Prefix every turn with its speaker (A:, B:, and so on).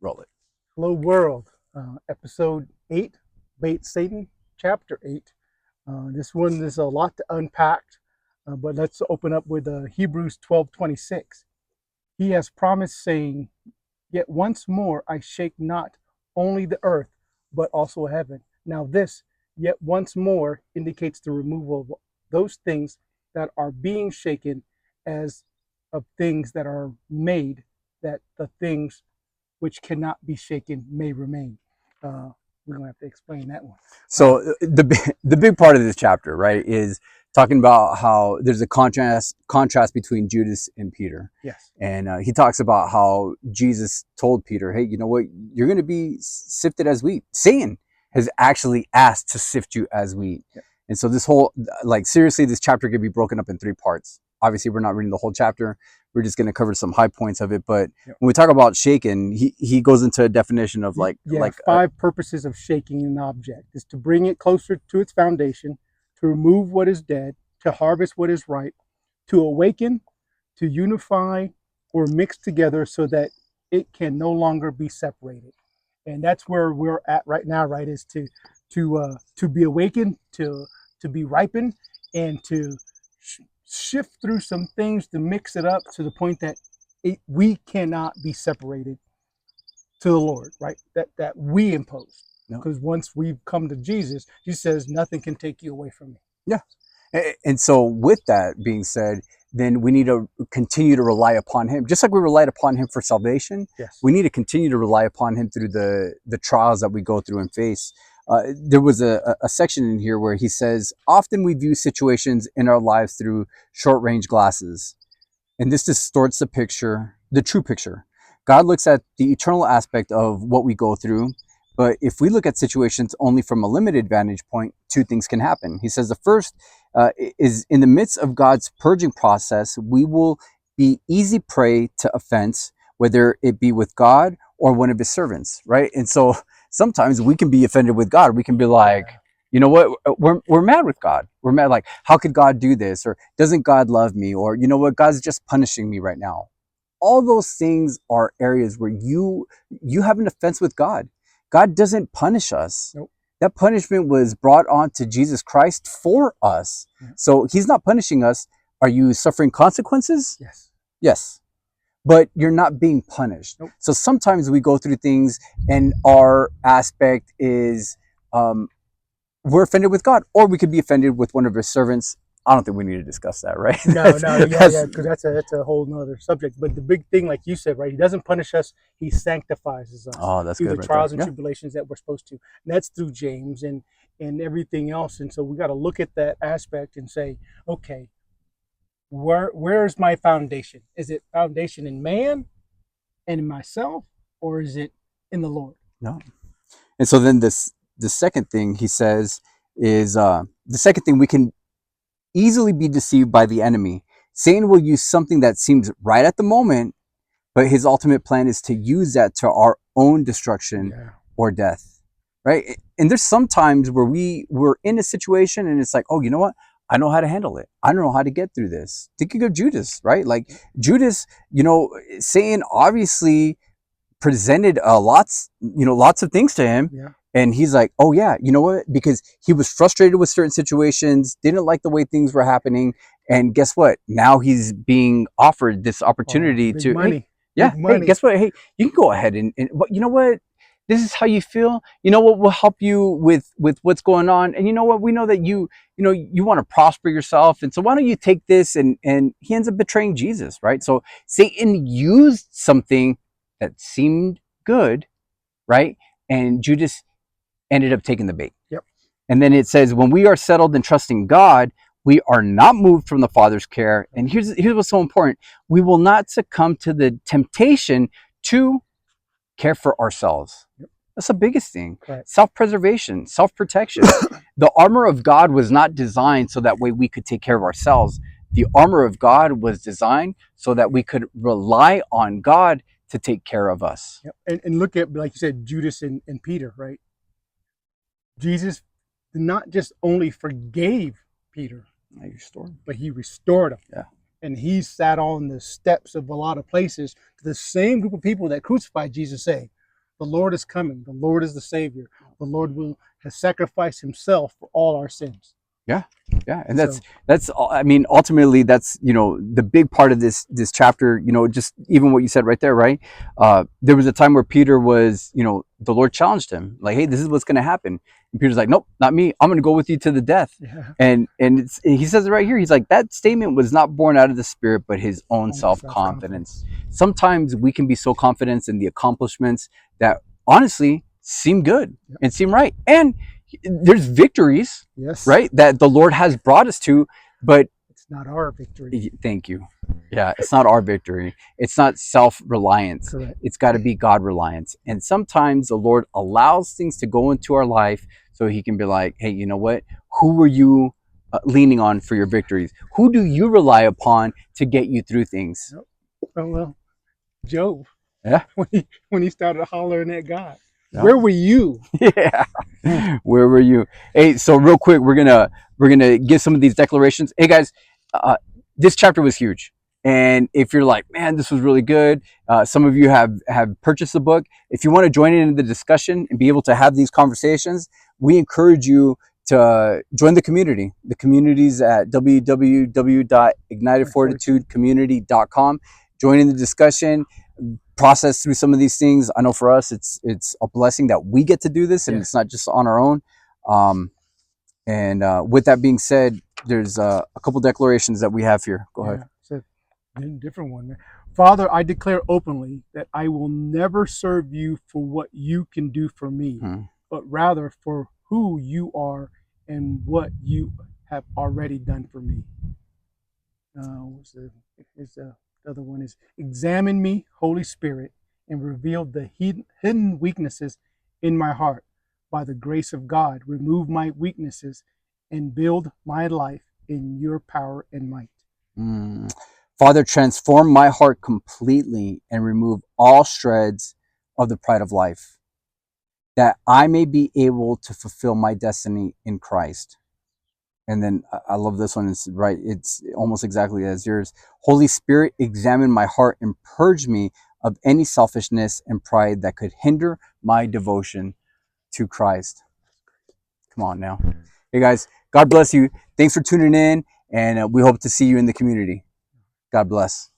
A: Roll it.
B: Hello, world. Episode 8, Bait Satan, Chapter 8. This one, there's a lot to unpack, but let's open up with Hebrews 12:26. He has promised, saying, "Yet once more I shake not only the earth, but also heaven." Now, this, yet once more, indicates the removal of those things that are being shaken, as of things that are made, that the things which cannot be shaken may remain. We're going to have to explain that one.
A: So the big part of this chapter, right, is talking about how there's a contrast between Judas and Peter.
B: Yes.
A: And he talks about how Jesus told Peter, hey, you know what? You're going to be sifted as wheat. Satan has actually asked to sift you as wheat.
B: Yep.
A: And so this whole, like, seriously, this chapter could be broken up in 3 parts. Obviously, we're not reading the whole chapter. We're just going to cover some high points of it. But
B: Yep.
A: when we talk about shaken, he goes into a definition of like
B: 5 purposes of shaking an object is to bring it closer to its foundation, to remove what is dead, to harvest what is ripe, to awaken, to unify or mix together so that it can no longer be separated. And that's where we're at right now, right? Is to be awakened, to be ripened, and to shift through some things to mix it up to the point that we cannot be separated to the Lord, right? That we impose. Because once we've come to Jesus, he says, nothing can take you away from me.
A: Yeah. And so with that being said, then we need to continue to rely upon him. Just like we relied upon him for salvation,
B: yes,
A: we need to continue to rely upon him through the trials that we go through and face. There was a section in here where he says, often we view situations in our lives through short-range glasses. And this distorts the picture, the true picture. God looks at the eternal aspect of what we go through. But if we look at situations only from a limited vantage point, 2 things can happen. He says the first is in the midst of God's purging process, we will be easy prey to offense, whether it be with God or one of his servants, right? And so sometimes we can be offended with God. We can be like, you know what, we're mad with God. We're mad, like, how could God do this? Or doesn't God love me? Or, you know what, God's just punishing me right now. All those things are areas where you have an offense with God. God doesn't punish us.
B: Nope.
A: That punishment was brought on to Jesus Christ for us. Mm-hmm. So he's not punishing us. Are you suffering consequences?
B: Yes.
A: Yes. But you're not being punished.
B: Nope.
A: So sometimes we go through things and our aspect is we're offended with God, or we could be offended with one of his servants. I don't think we need to discuss that, right?
B: No, because that's a whole nother subject. But the big thing, like you said, right, he doesn't punish us; he sanctifies us
A: that's
B: through
A: good,
B: the
A: right
B: trials
A: there.
B: and tribulations that we're supposed to. And that's through James and everything else. And so we got to look at that aspect and say, okay, where's my foundation? Is it foundation in man and in myself, or is it in the Lord?
A: No. And so then the second thing he says is the second thing, we can easily be deceived by the enemy. Satan will use something that seems right at the moment, but his ultimate plan is to use that to our own destruction or death, right? And there's some times where we're in a situation and it's like, oh, you know what? I know how to handle it. I don't know how to get through this. Thinking of Judas, right? Like Judas, you know, Satan obviously presented lots of things to him.
B: Yeah.
A: And he's like, oh yeah, you know what? Because he was frustrated with certain situations, didn't like the way things were happening. And guess what? Now he's being offered this opportunity
B: big
A: to,
B: money.
A: Hey,
B: Big money.
A: hey, guess what? Hey, you can go ahead and you know what? This is how you feel. You know what will help you with what's going on. And you know what? We know that you want to prosper yourself. And so why don't you take this? And he ends up betraying Jesus, right? So Satan used something that seemed good, right? And Judas ended up taking the bait.
B: Yep.
A: And then it says, when we are settled in trusting God, we are not moved from the Father's care. And here's what's so important. We will not succumb to the temptation to care for ourselves.
B: Yep.
A: That's the biggest thing.
B: Right.
A: Self-preservation, self-protection. The armor of God was not designed so that way we could take care of ourselves. The armor of God was designed so that we could rely on God to take care of us.
B: Yep. And look at, like you said, Judas and Peter, right? Jesus not just only forgave Peter, but he restored him.
A: Yeah.
B: And he sat on the steps of a lot of places to the same group of people that crucified Jesus, saying, The Lord is coming. The Lord is the Savior. The Lord has sacrificed himself for all our sins.
A: Yeah, yeah, and
B: So,
A: that's I mean, ultimately, that's the big part of this chapter. Just even what you said right there, right? There was a time where Peter was, the Lord challenged him, like, "Hey, this is what's going to happen," and Peter's like, "Nope, not me. I'm going to go with you to the death."
B: yeah,
A: He says it right here. He's like, that statement was not born out of the Spirit, but his own
B: own
A: self confidence.
B: self-confidence.
A: Sometimes we can be so confident in the accomplishments that honestly seem good
B: Yep.
A: and seem right, and there's victories,
B: Yes.
A: right, that the Lord has brought us to, but
B: It's not our victory.
A: thank you. Yeah, it's not our victory. It's not self-reliance.
B: Correct.
A: It's got to be God reliance. And sometimes the Lord allows things to go into our life so he can be like, "Hey, you know what? Who were you leaning on for your victories? Who do you rely upon to get you through things?"
B: Yep. Oh well, Job,
A: Yeah.
B: when he started hollering at God,
A: Yeah.
B: where were you?
A: Yeah. Where were you? Hey, so real quick, we're gonna give some of these declarations. Hey guys, uh, this chapter was huge, and if you're like, man, this was really good, some of you have purchased the book. If you want to join in the discussion and be able to have these conversations, we encourage you to join the community. The community's at www.ignitedfortitudecommunity.com. Join in the discussion, process through some of these things. I know for us, it's a blessing that we get to do this, and it's
B: Yes.
A: not just on our own. And with that being said, there's a couple declarations that we have here. Go ahead.
B: Yeah. It's a different one. Father, I declare openly that I will never serve you for what you can do for me,
A: Hmm.
B: but rather for who you are and what you have already done for me. What's the other one is examine me, Holy Spirit, and reveal the hidden weaknesses in my heart. By the grace of God, remove my weaknesses and build my life in your power and might.
A: Mm. Father, transform my heart completely and remove all shreds of the pride of life, that I may be able to fulfill my destiny in Christ. And then I love this one. It's right. It's almost exactly as yours. Holy Spirit, examine my heart and purge me of any selfishness and pride that could hinder my devotion to Christ. Come on now. Hey guys, God bless you. Thanks for tuning in, and we hope to see you in the community. God bless.